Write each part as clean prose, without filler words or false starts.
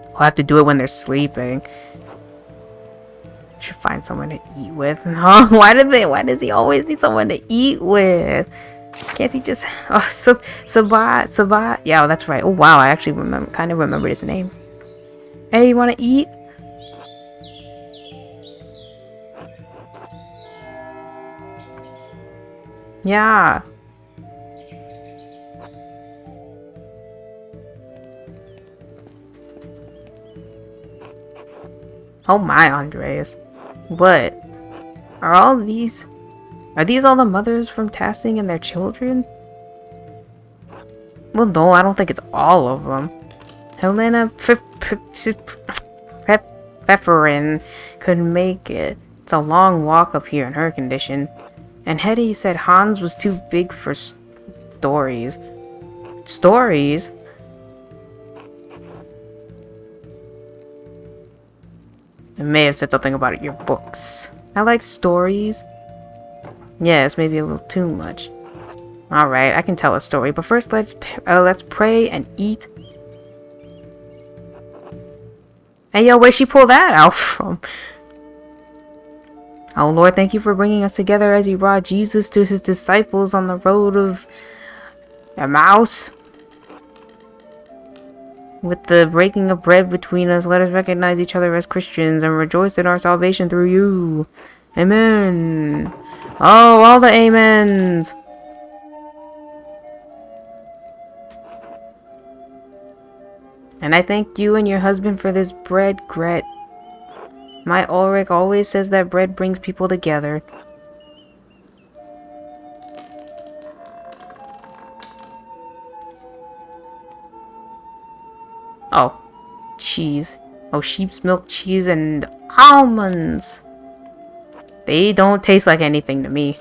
We'll have to do it when they're sleeping. Should find someone to eat with. No, why does he always need someone to eat with? Can't he just... Oh, Sabat. Yeah, that's right. Oh, wow, I actually kind of remembered his name. Hey, you want to eat? Yeah. Oh my, Andreas. What? Are these all the mothers from Tassing and their children? Well, no, I don't think it's all of them. Helena Pfefferin couldn't make it. It's a long walk up here in her condition. And Hetty said Hans was too big for stories. Stories? I may have said something about it in your books. I like stories. Yes, maybe a little too much. Alright, I can tell a story, but first let's pray and eat. Hey yo, where'd she pull that out from? Oh Lord, thank you for bringing us together as you brought Jesus to his disciples on the road of Emmaus. With the breaking of bread between us, let us recognize each other as Christians and rejoice in our salvation through you. Amen. Oh, all the amens. And I thank you and your husband for this bread, Gret. My Ulrich always says that bread brings people together. Oh, cheese. Oh, sheep's milk cheese and almonds. They don't taste like anything to me.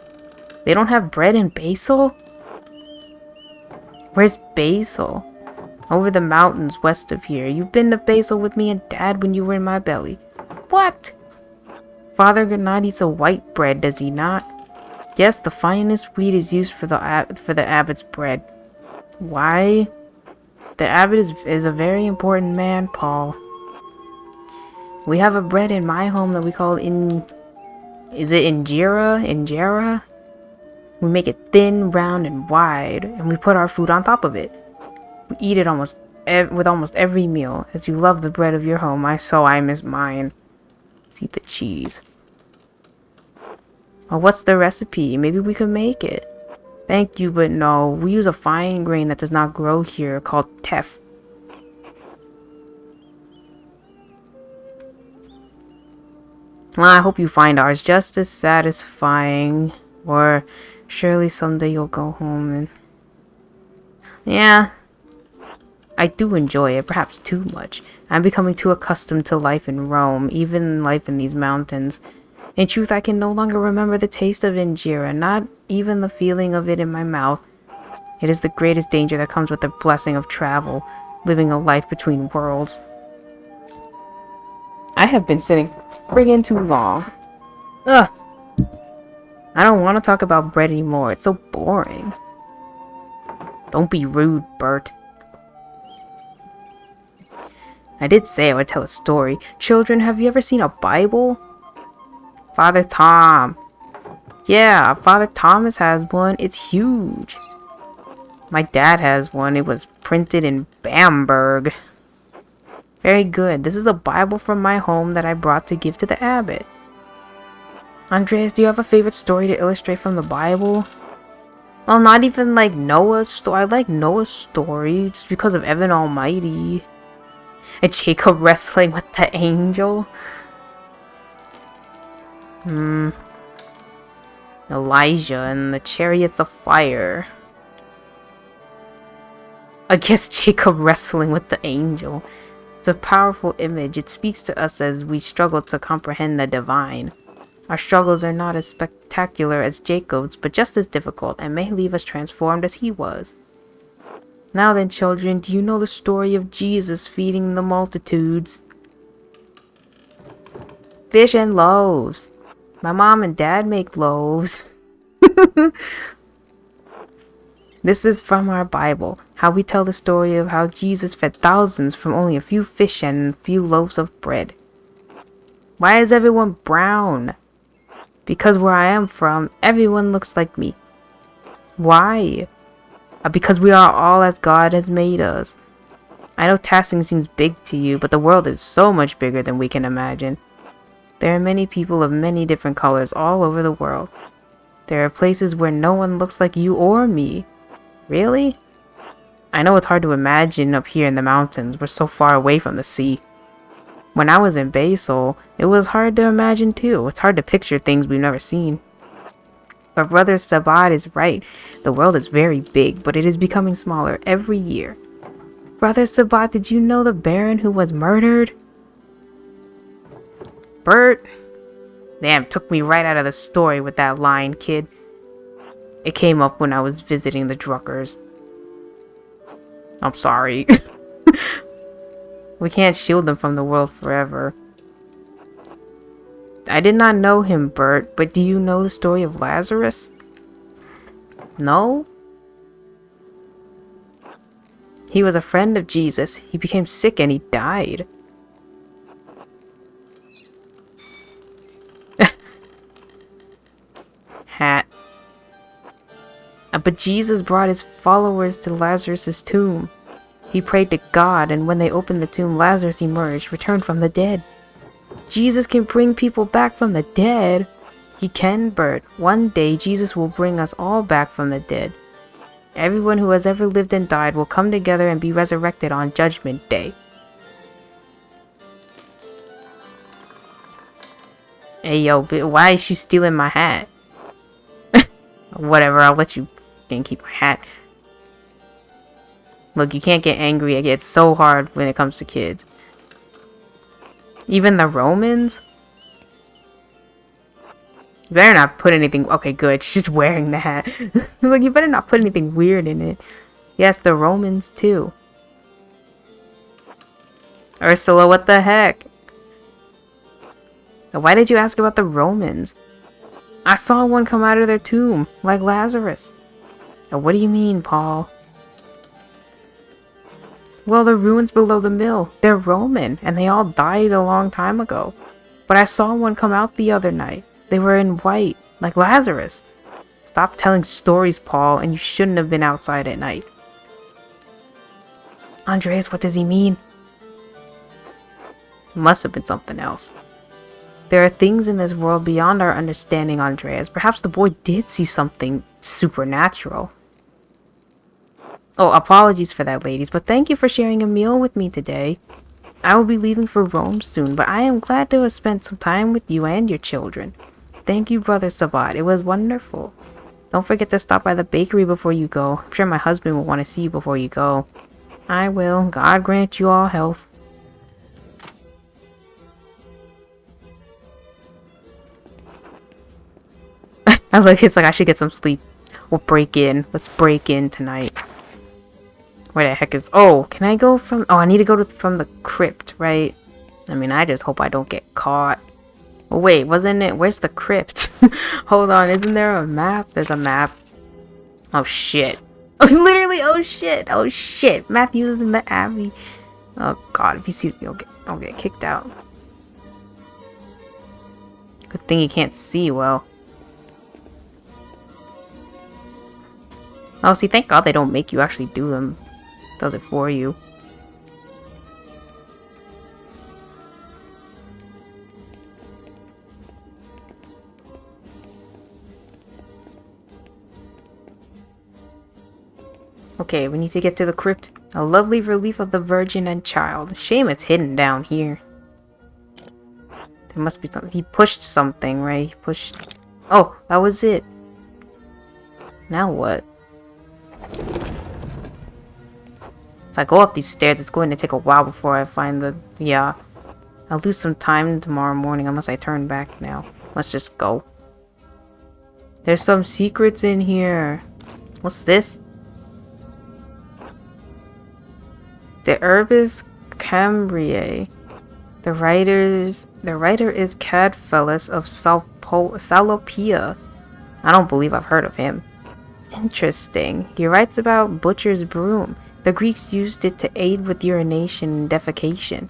They don't have bread and basil? Where's basil? Over the mountains west of here. You've been to Basil with me and Dad when you were in my belly. What? Father Gernot eats a white bread, does he not? Yes, the finest wheat is used for the abbot's bread. Why? The abbot is a very important man, Paul. We have a bread in my home that we call is it injera? Injera? We make it thin, round, and wide, and we put our food on top of it. We eat it with almost every meal. As you love the bread of your home, I miss mine. Let's eat the cheese. Oh, what's the recipe? Maybe we could make it. Thank you, but no. We use a fine grain that does not grow here called teff. Well, I hope you find ours just as satisfying. Or surely someday you'll go home and... Yeah. I do enjoy it, perhaps too much. I'm becoming too accustomed to life in Rome, even life in these mountains. In truth, I can no longer remember the taste of injera, not even the feeling of it in my mouth. It is the greatest danger that comes with the blessing of travel, living a life between worlds. I have been sitting friggin' too long. Ugh. I don't want to talk about bread anymore, it's so boring. Don't be rude, Bert. I did say I would tell a story. Children, have you ever seen a Bible? Father Tom. Yeah, Father Thomas has one. It's huge. My dad has one. It was printed in Bamberg. Very good. This is a Bible from my home that I brought to give to the abbot. Andreas, do you have a favorite story to illustrate from the Bible? Well, not even like Noah's story. I like Noah's story just because of Evan Almighty. And Jacob wrestling with the angel. Elijah and the chariots of fire. I guess Jacob wrestling with the angel. It's a powerful image. It speaks to us as we struggle to comprehend the divine. Our struggles are not as spectacular as Jacob's, but just as difficult, and may leave us transformed as he was. Now then, children, do you know the story of Jesus feeding the multitudes? Fish and loaves. My mom and dad make loaves. This is from our Bible, how we tell the story of how Jesus fed thousands from only a few fish and a few loaves of bread. Why is everyone brown? Because where I am from, everyone looks like me. Why? Because we are all as God has made us. I know tasking seems big to you, but the world is so much bigger than we can imagine. There are many people of many different colors all over the world. There are places where no one looks like you or me. Really? I know it's hard to imagine up here in the mountains. We're so far away from the sea. When I was in Basel, it was hard to imagine too. It's hard to picture things we've never seen. But Brother Sabat is right. The world is very big, but it is becoming smaller every year. Brother Sabat, did you know the Baron who was murdered? Bert? Damn, took me right out of the story with that line, kid. It came up when I was visiting the Druckers. I'm sorry. We can't shield them from the world forever. I did not know him, Bert, but do you know the story of Lazarus? No? He was a friend of Jesus. He became sick and he died. Hat. But Jesus brought his followers to Lazarus' tomb. He prayed to God, and when they opened the tomb, Lazarus emerged, returned from the dead. Jesus can bring people back from the dead. He can, Bert. One day, Jesus will bring us all back from the dead. Everyone who has ever lived and died will come together and be resurrected on Judgment Day. Hey, yo, why is she stealing my hat? Whatever, I'll let you keep my hat. Look, you can't get angry. I get so hard when it comes to kids. Even the Romans? You better not put anything... Okay, good. She's wearing the hat. Look, you better not put anything weird in it. Yes, the Romans, too. Ursula, what the heck? Why did you ask about the Romans? I saw one come out of their tomb, like Lazarus. What do you mean, Paul? Well, the ruins below the mill, they're Roman, and they all died a long time ago. But I saw one come out the other night. They were in white, like Lazarus. Stop telling stories, Paul, and you shouldn't have been outside at night. Andreas, what does he mean? It must have been something else. There are things in this world beyond our understanding, Andreas. Perhaps the boy did see something supernatural. Oh, apologies for that, ladies, but thank you for sharing a meal with me today. I will be leaving for Rome soon, but I am glad to have spent some time with you and your children. Thank you, Brother Sabat. It was wonderful. Don't forget to stop by the bakery before you go. I'm sure my husband will want to see you before you go. I will. God grant you all health. It's like I should get some sleep. We'll break in. Let's break in tonight. Where the heck is... Oh, can I go from... Oh, I need to go from the crypt, right? I mean, I just hope I don't get caught. Oh, wait, wasn't it... Where's the crypt? Hold on, isn't there a map? There's a map. Oh, shit. Literally, oh, shit. Oh, shit. Matthew's in the Abbey. Oh, God, if he sees me, I'll get kicked out. Good thing he can't see well. Oh, see, thank God they don't make you actually do them. Does it for you. Okay, we need to get to the crypt. A lovely relief of the Virgin and Child. Shame it's hidden down here. There must be something. He pushed something, right? He pushed... Oh, that was it. Now what? If I go up these stairs, it's going to take a while before I find the... Yeah. I'll lose some time tomorrow morning unless I turn back now. Let's just go. There's some secrets in here. What's this? The Urbis Cambriae. The writer is Cadphallus of Salopia. I don't believe I've heard of him. Interesting. He writes about butcher's broom. The Greeks used it to aid with urination and defecation.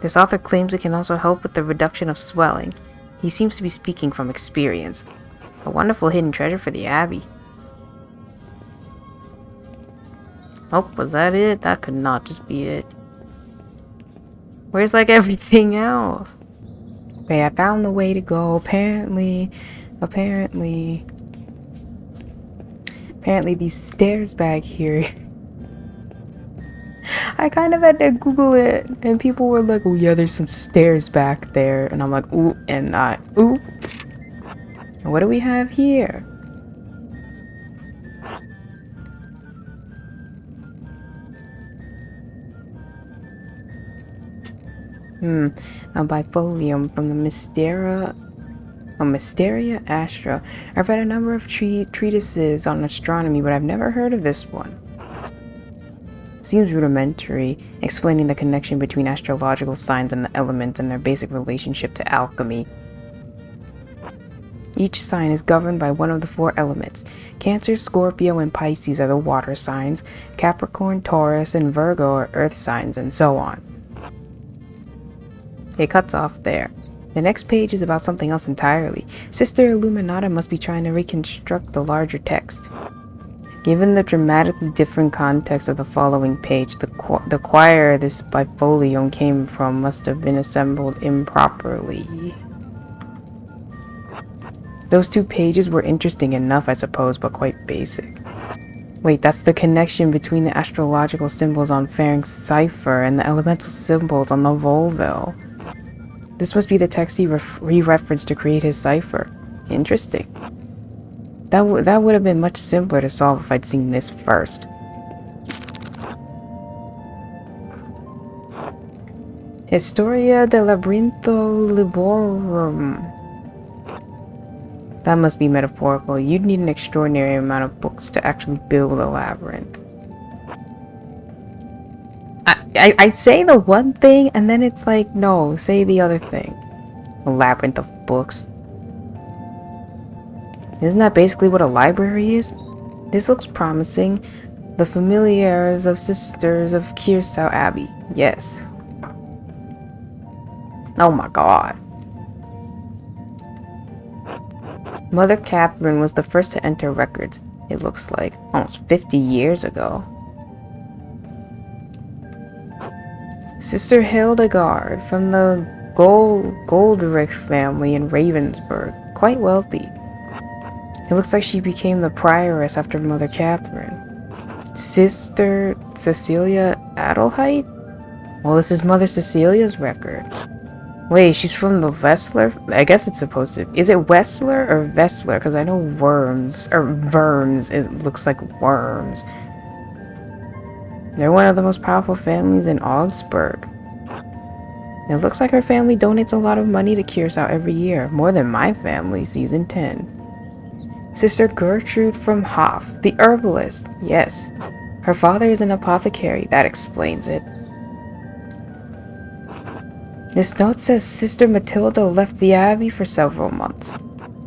This author claims it can also help with the reduction of swelling. He seems to be speaking from experience. A wonderful hidden treasure for the Abbey. Oh, was that it? That could not just be it. Where's like everything else? Okay, I found the way to go. Apparently these stairs back here. I kind of had to Google it, and people were like, oh yeah, there's some stairs back there. And I'm like, ooh, and ooh. What do we have here? A bifolium from the Mysteria Astra. I've read a number of treatises on astronomy, but I've never heard of this one. Seems rudimentary, explaining the connection between astrological signs and the elements and their basic relationship to alchemy. Each sign is governed by one of the 4 elements. Cancer, Scorpio, and Pisces are the water signs. Capricorn, Taurus, and Virgo are earth signs, and so on. It cuts off there. The next page is about something else entirely. Sister Illuminata must be trying to reconstruct the larger text. Given the dramatically different context of the following page, the choir this bifolium came from must have been assembled improperly. Those 2 pages were interesting enough, I suppose, but quite basic. Wait, that's the connection between the astrological symbols on Ferenc's cipher and the elemental symbols on the Volvel. This must be the text he referenced to create his cipher. Interesting. That would have been much simpler to solve if I'd seen this first. Historia del Labyrintho Liborum. That must be metaphorical. You'd need an extraordinary amount of books to actually build a labyrinth. I say the one thing and then it's like, no, say the other thing. A labyrinth of books. Isn't that basically what a library is? This looks promising. The Familiars of Sisters of Kiersau Abbey. Yes. Oh my god. Mother Catherine was the first to enter records. It looks like almost 50 years ago. Sister Hildegard from the Goldrich family in Ravensburg. Quite wealthy. It looks like she became the prioress after Mother Catherine. Sister Cecilia Adelheid? Well, this is Mother Cecilia's record. Wait, she's from the Wessler? I guess it's supposed to. Is it Wessler or Vessler? Because I know worms, or worms, it looks like worms. They're one of the most powerful families in Augsburg. It looks like her family donates a lot of money to Kiersau every year, more than my family, season 10. Sister Gertrude from Hoff, the herbalist. Yes, her father is an apothecary, that explains it. This note says Sister Matilda left the abbey for several months.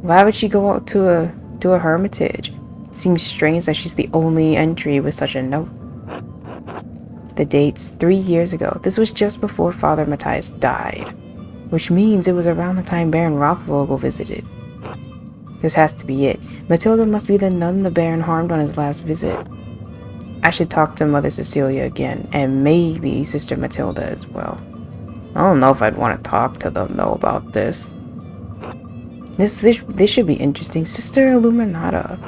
Why would she go out to a hermitage? Seems strange that she's the only entry with such a note. The dates, 3 years ago. This was just before Father Matthias died, which means it was around the time Baron Rothvogel visited. This has to be it. Matilda must be the nun the Baron harmed on his last visit. I should talk to Mother Cecilia again, and maybe Sister Matilda as well. I don't know if I'd want to talk to them though about this. This should be interesting. Sister Illuminata,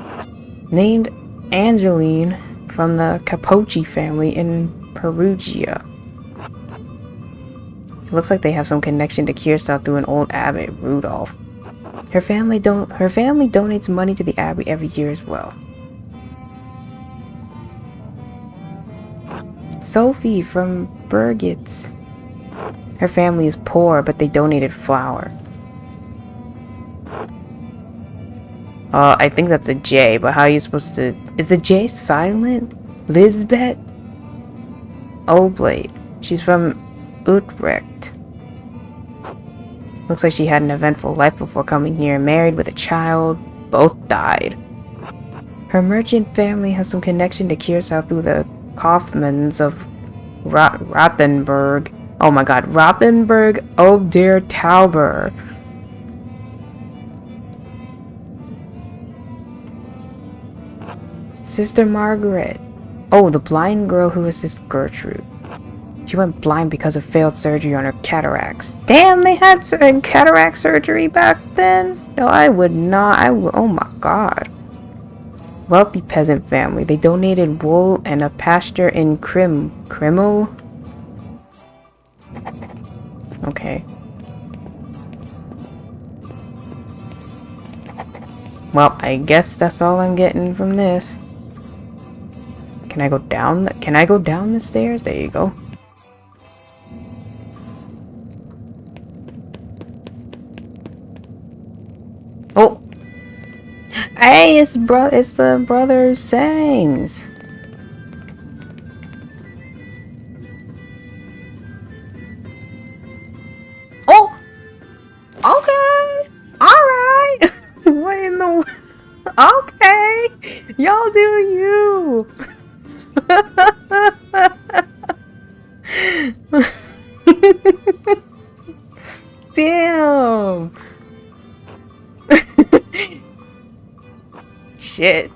named Angeline from the Capocci family in Perugia. It looks like they have some connection to Kiersau through an old abbot, Rudolph. Her family donates money to the abbey every year as well. Sophie from Burgitz. Her family is poor, but they donated flour. I think that's a J, but how are you supposed to... Is the J silent? Lisbeth Oblate. She's from Utrecht. Looks like she had an eventful life before coming here. Married with a child. Both died. Her merchant family has some connection to Kiersau through the Kaufmans of Rothenburg. Oh my god, Rothenburg ob der Tauber. Sister Margaret. Oh, the blind girl who assists Gertrude. She went blind because of failed surgery on her cataracts. Damn, they had cataract surgery back then? No, I would not. Oh my god. Wealthy peasant family. They donated wool and a pasture in Krimmel? Okay. Well, I guess that's all I'm getting from this. Can I go down? Can I go down the stairs? There you go. Oh! Hey, it's the brother Sangs. Oh! Okay! Alright! What in the... Okay! Y'all do you! Damn! Shit.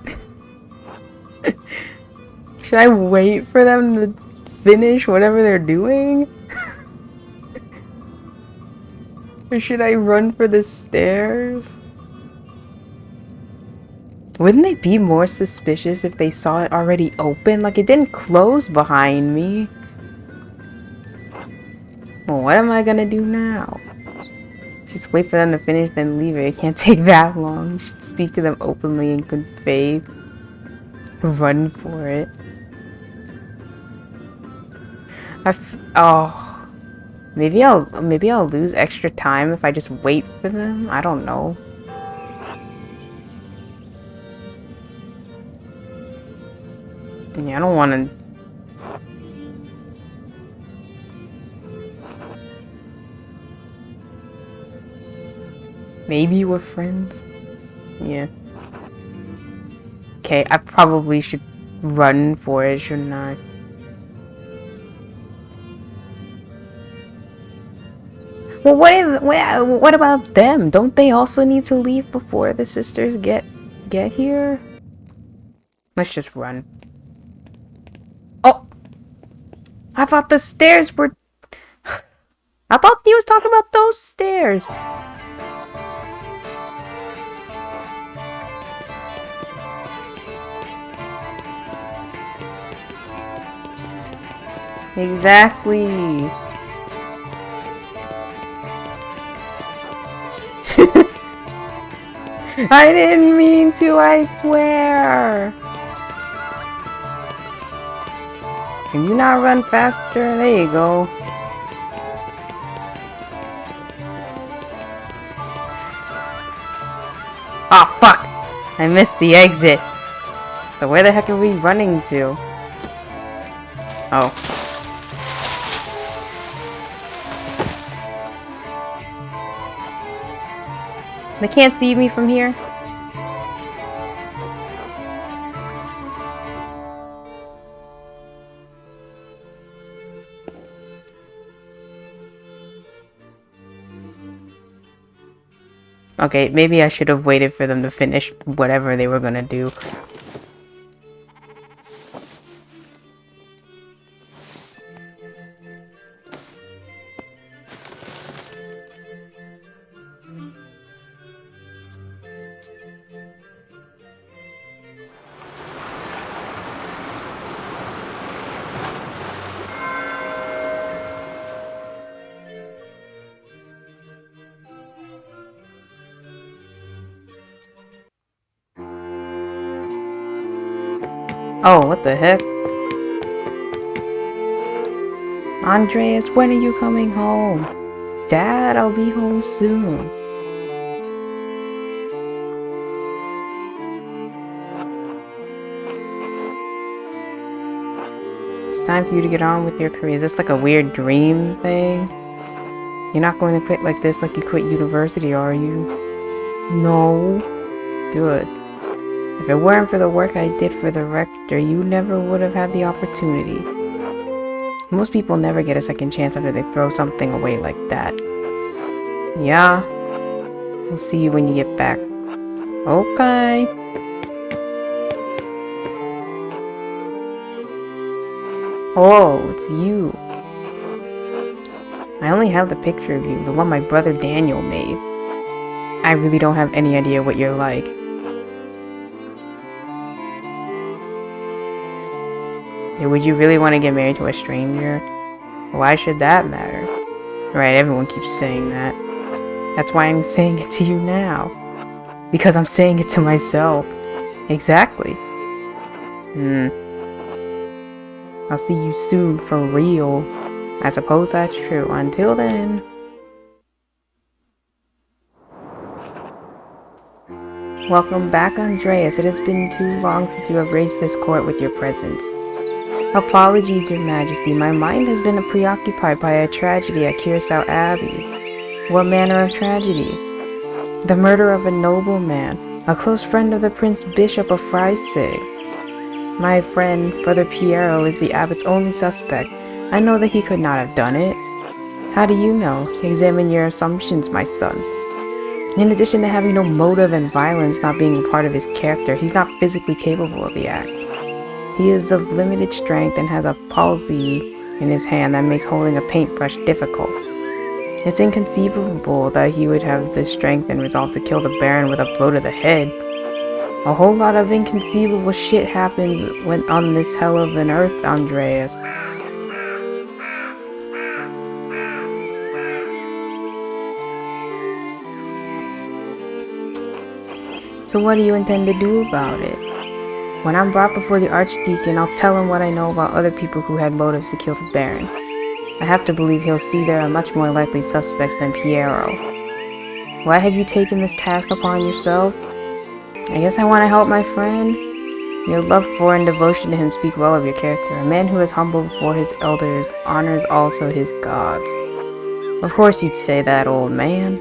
Should I wait for them to finish whatever they're doing? Or should I run for the stairs? Wouldn't they be more suspicious if they saw it already open? Like, it didn't close behind me. Well, what am I gonna do now? Just wait for them to finish, then leave it. It can't take that long. You should speak to them openly in good faith. Run for it. Oh. Maybe I'll lose extra time if I just wait for them. I don't know. Yeah, I don't want to. Maybe we're friends. Yeah. Okay, I probably should run for it, shouldn't I? Well, what about them? Don't they also need to leave before the sisters get here? Let's just run. Oh! I thought the stairs were... I thought he was talking about those stairs! Exactly! I didn't mean to, I swear! Can you not run faster? There you go. Oh, fuck! I missed the exit. So where the heck are we running to? Oh. They can't see me from here? Okay, maybe I should have waited for them to finish whatever they were gonna do. Oh, what the heck? Andreas, when are you coming home? Dad, I'll be home soon. It's time for you to get on with your career. Is this like a weird dream thing? You're not going to quit like this like you quit university, are you? No. Good. If it weren't for the work I did for the rector, you never would have had the opportunity. Most people never get a second chance after they throw something away like that. Yeah, we'll see you when you get back. Okay. Oh, it's you. I only have the picture of you, the one my brother Daniel made. I really don't have any idea what you're like. Would you really want to get married to a stranger? Why should that matter? Right, everyone keeps saying that. That's why I'm saying it to you now. Because I'm saying it to myself. Exactly. I'll see you soon, for real. I suppose that's true. Until then... Welcome back, Andreas. It has been too long since you have graced this court with your presence. Apologies, Your Majesty. My mind has been preoccupied by a tragedy at Curacao Abbey. What manner of tragedy? The murder of a nobleman, a close friend of the Prince Bishop of Freisig. My friend, Brother Piero, is the abbot's only suspect. I know that he could not have done it. How do you know? Examine your assumptions, my son. In addition to having no motive and violence not being a part of his character, he's not physically capable of the act. He is of limited strength and has a palsy in his hand that makes holding a paintbrush difficult. It's inconceivable that he would have the strength and resolve to kill the Baron with a blow to the head. A whole lot of inconceivable shit happens when on this hell of an earth, Andreas. So what do you intend to do about it? When I'm brought before the Archdeacon, I'll tell him what I know about other people who had motives to kill the Baron. I have to believe he'll see there are much more likely suspects than Piero. Why have you taken this task upon yourself? I guess I want to help my friend. Your love for and devotion to him speak well of your character. A man who is humble before his elders honors also his gods. Of course you'd say that, old man.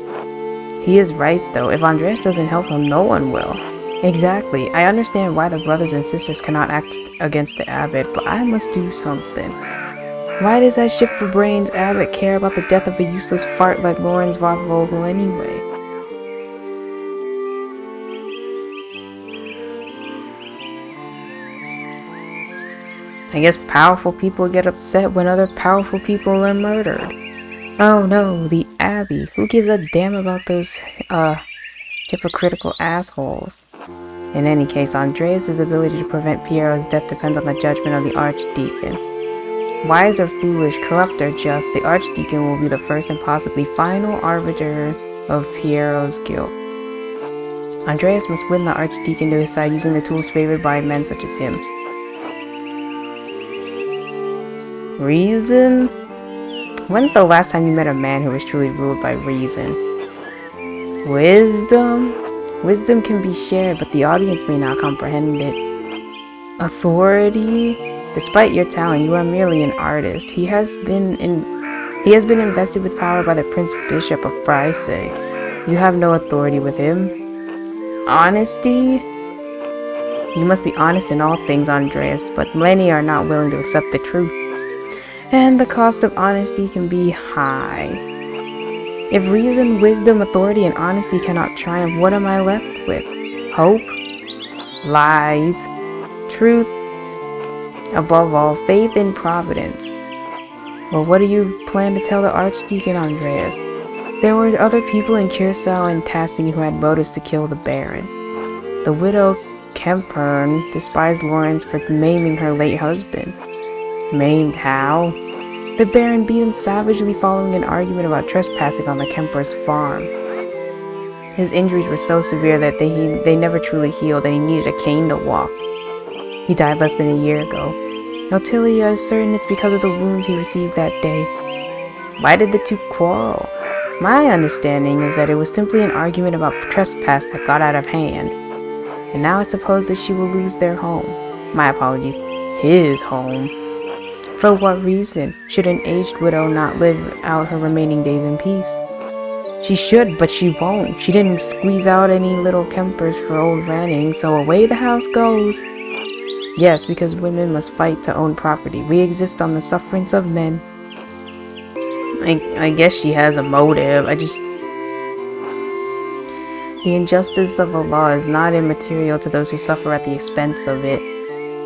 He is right, though. If Andreas doesn't help him, no one will. Exactly. I understand why the brothers and sisters cannot act against the abbot, but I must do something. Why does that shift for brains abbot care about the death of a useless fart like Lorenz von Vogel anyway? I guess powerful people get upset when other powerful people are murdered. Oh no, the Abbey. Who gives a damn about those, hypocritical assholes? In any case, Andreas' ability to prevent Piero's death depends on the judgment of the Archdeacon. Wise or foolish, corrupt or just, the Archdeacon will be the first and possibly final arbiter of Piero's guilt. Andreas must win the Archdeacon to his side using the tools favored by men such as him. Reason? When's the last time you met a man who was truly ruled by reason? Wisdom? Wisdom can be shared, but the audience may not comprehend it. Authority? Despite your talent, you are merely an artist. He has been invested with power by the Prince Bishop of Freisig. You have no authority with him. Honesty? You must be honest in all things, Andreas, but many are not willing to accept the truth. And the cost of honesty can be high. If reason, wisdom, authority, and honesty cannot triumph, what am I left with? Hope? Lies? Truth? Above all, faith in providence. Well, what do you plan to tell the Archdeacon, Andreas? There were other people in Curacao and Tassin who had motives to kill the Baron. The widow Kempern despised Lorenz for maiming her late husband. Maimed how? The Baron beat him savagely following an argument about trespassing on the Kemper's farm. His injuries were so severe that they never truly healed and he needed a cane to walk. He died less than a year ago. Otilia is certain it's because of the wounds he received that day. Why did the two quarrel? My understanding is that it was simply an argument about trespass that got out of hand. And now I suppose that she will lose their home. My apologies. His home. For what reason should an aged widow not live out her remaining days in peace? She should, but she won't. She didn't squeeze out any little Kempers for old Vanning, so away the house goes. Yes, because women must fight to own property. We exist on the sufferance of men. I guess she has a motive. The injustice of a law is not immaterial to those who suffer at the expense of it.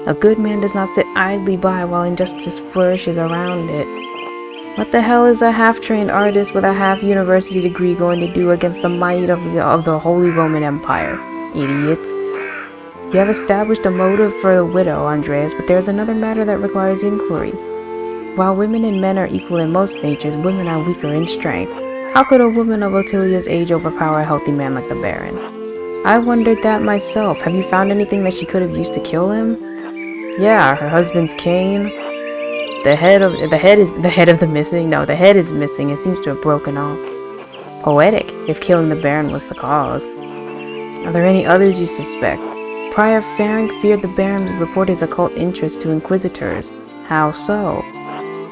A good man does not sit idly by while injustice flourishes around it. What the hell is a half-trained artist with a half-university degree going to do against the might of the Holy Roman Empire? Idiots. You have established a motive for the widow, Andreas, but there is another matter that requires inquiry. While women and men are equal in most natures, women are weaker in strength. How could a woman of Ottilia's age overpower a healthy man like the Baron? I wondered that myself. Have you found anything that she could have used to kill him? Yeah, her husband's cane. The head is missing. It seems to have broken off. Poetic, if killing the Baron was the cause. Are there any others you suspect? Prior Ferenc feared the Baron would report his occult interest to inquisitors. How so?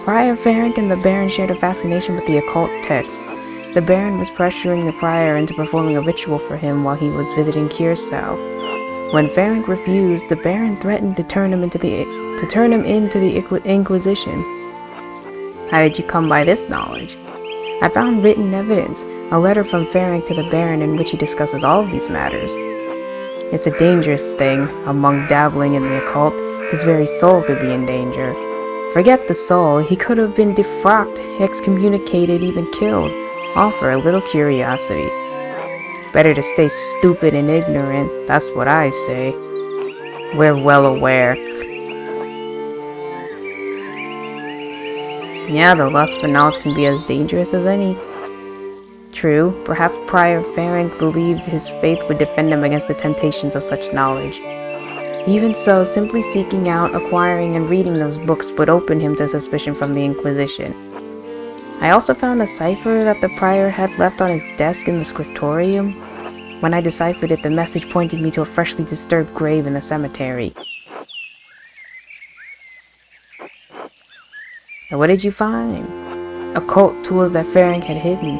Prior Ferenc and the Baron shared a fascination with the occult texts. The Baron was pressuring the Prior into performing a ritual for him while he was visiting Kiersau. When Ferenc refused, the Baron threatened to turn him into the Inquisition. How did you come by this knowledge? I found written evidence, a letter from Ferenc to the Baron in which he discusses all of these matters. It's a dangerous thing, a monk dabbling in the occult. His very soul could be in danger. Forget the soul, he could have been defrocked, excommunicated, even killed. All for a little curiosity. Better to stay stupid and ignorant, that's what I say. We're well aware. Yeah, the lust for knowledge can be as dangerous as any. True, perhaps Prior Ferenc believed his faith would defend him against the temptations of such knowledge. Even so, simply seeking out, acquiring, and reading those books would open him to suspicion from the Inquisition. I also found a cipher that the Prior had left on his desk in the scriptorium. When I deciphered it, the message pointed me to a freshly disturbed grave in the cemetery. And what did you find? Occult tools that Ferenc had hidden.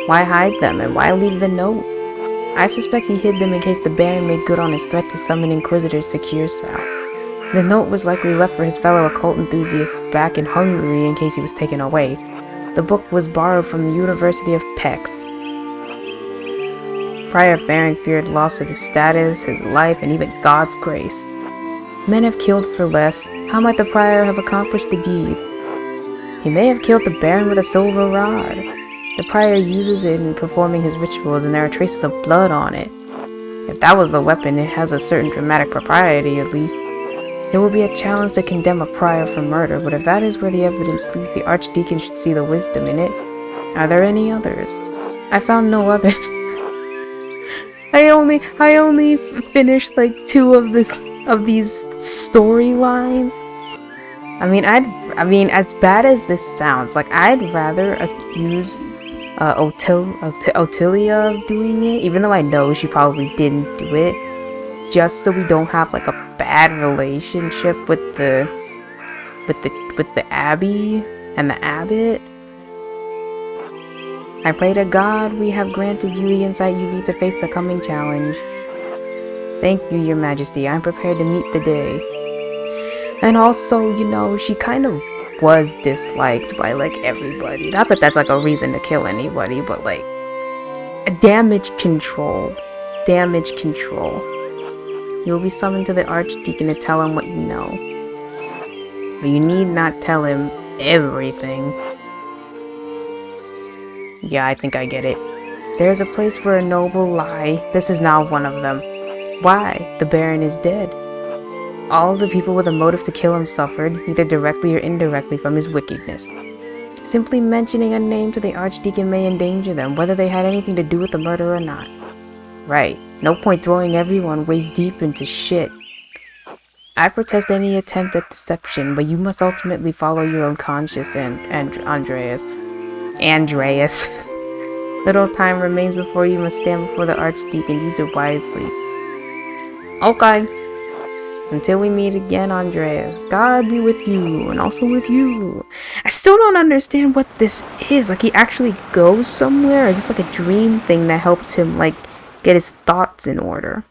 Why hide them, and why leave the note? I suspect he hid them in case the Baron made good on his threat to summon Inquisitors to Kiersau. The note was likely left for his fellow occult enthusiasts back in Hungary in case he was taken away. The book was borrowed from the University of Pex. Prior Ferenc feared loss of his status, his life, and even God's grace. Men have killed for less. How might the Prior have accomplished the deed? He may have killed the Baron with a silver rod. The Prior uses it in performing his rituals, and there are traces of blood on it. If that was the weapon, it has a certain dramatic propriety, at least. It will be a challenge to condemn a Prior for murder, but if that is where the evidence leads, the Archdeacon should see the wisdom in it. Are there any others? I found no others. I only finished like 2 of these storylines. I mean, as bad as this sounds, like I'd rather accuse Ottilia of doing it, even though I know she probably didn't do it, just so we don't have like a bad relationship with the Abbey and the Abbot. I pray to God we have granted you the insight you need to face the coming challenge. Thank you, Your Majesty. I'm prepared to meet the day. And also, you know, she kind of was disliked by like everybody. Not that that's like a reason to kill anybody, but like damage control. Damage control. You will be summoned to the Archdeacon to tell him what you know. But you need not tell him everything. Yeah, I think I get it. There is a place for a noble lie. This is not one of them. Why? The Baron is dead. All the people with a motive to kill him suffered, either directly or indirectly, from his wickedness. Simply mentioning a name to the Archdeacon may endanger them, whether they had anything to do with the murder or not. Right. No point throwing everyone waist deep into shit. I protest any attempt at deception, but you must ultimately follow your own conscience, and Andreas. Little time remains before you must stand before the Archdeacon. Use it wisely. Okay. Until we meet again, Andreas, God be with you, and also with you. I still don't understand what this is. Like, he actually goes somewhere? Or is this like a dream thing that helps him, like, get his thoughts in order?